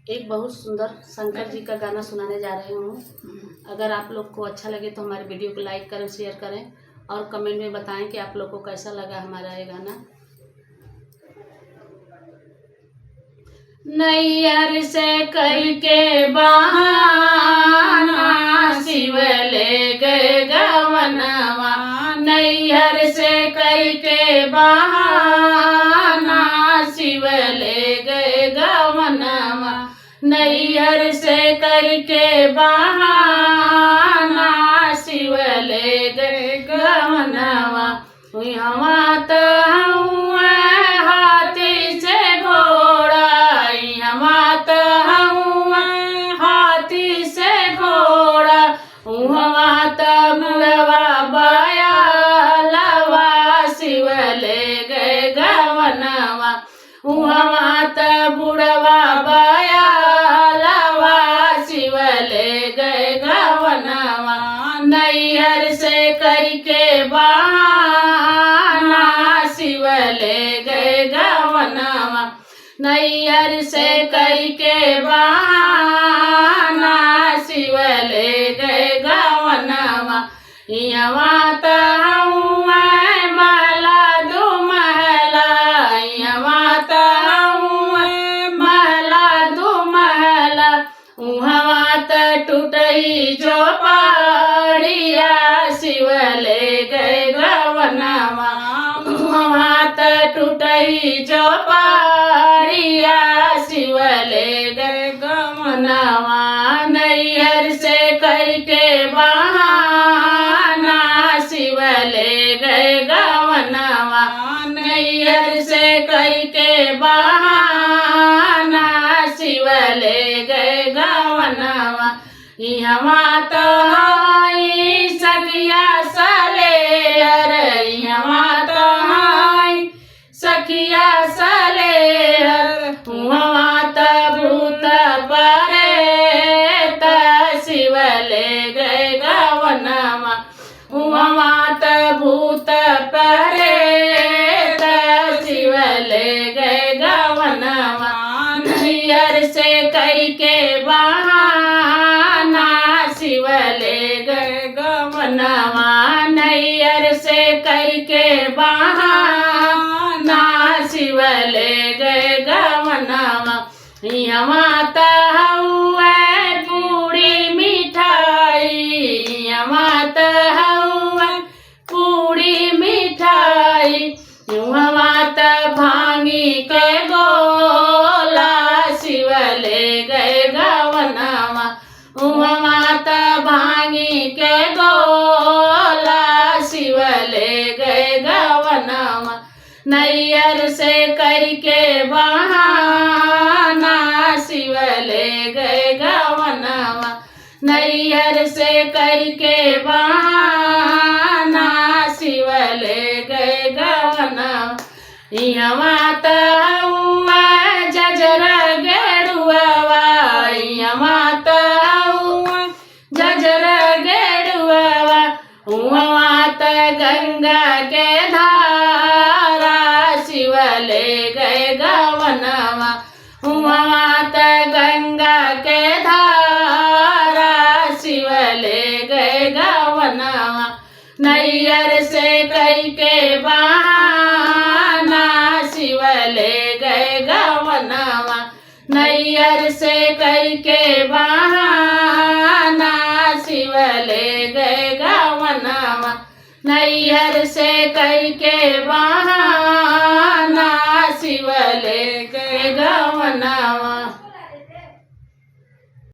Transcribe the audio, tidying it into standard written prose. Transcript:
एक बहुत सुंदर शंकर जी का गाना सुनाने जा रही हूँ। अगर आप लोग को अच्छा लगे तो हमारे वीडियो को लाइक करें, शेयर करें और कमेंट में बताएं कि आप लोग को कैसा लगा हमारा ये गाना। नैयर से कई के बहाना शिव ले गए गवनवा, नैयर से कई के बहाना शिव ले गए गवनवा, नैयर से करके बहाना शिव ले गए गवनवा। यहाँ तो हाथी से घोड़ा, यहाँ तो हाथी से घोड़ा, वहाँ तो बुढ़वा बयालवा शिव ले गए गवनवा, वहाँ तो बुढ़वा बयालवा शिव ले गए गवनवा। नैहर से करके बहाना शिव ले गए गवनवा, नैहर से करके बहाना शिव ले गए गवनवा। यहाँ तो महला दो महला, यहाँ तो महला दो महला, वहाँ तो टूटई जो पड़िया शिव ले गए गवनवा, वहाँ तो टूटई जो पड़िया शिव ले गए गवनवा। नैहर से करके बहाना शिव ले गए गवनवा, नैहर से करके बहाना शिव ले गए गवनवा। यहाँ तो सखिया सलेहर, यहाँ तो सखिया सलेहर, वहाँ तो भूत प्रेत शिव ले गए गवनवा, वहाँ तो भूत प्रेत शिव ले गए गवनवा। नैहर से करके बहाना शिव ले गए गवनवा, नैहर से करके बहाना शिव ले गए गवनवा। यहाँ तो पूरी मिठाई, यहाँ तो पूरी मिठाई, वहाँ तो भांगी के गोला शिव ले गए गवनवा, वहाँ तो भांगी के गोला शिव ले गए गवनवा। नैहर से करके बहाना शिव ले गए गवनवा, नैहर से करके बहाना शिव ले गए गवनवा। यहाँ तो जजर गेरुआ, यहाँ तो जजर गेरुआ, वहाँ तो गंगा के धारा शिव ले गए गवनवा, वहाँ तो गंगा के धारा शिव ले गए गवनवा। नैहर से करके बहाना शिव ले गए गवनवा, नैहर से करके बहाना शिव ले गए गवनवा, नैहर से करके बहाना शिव ले गए गवनवा।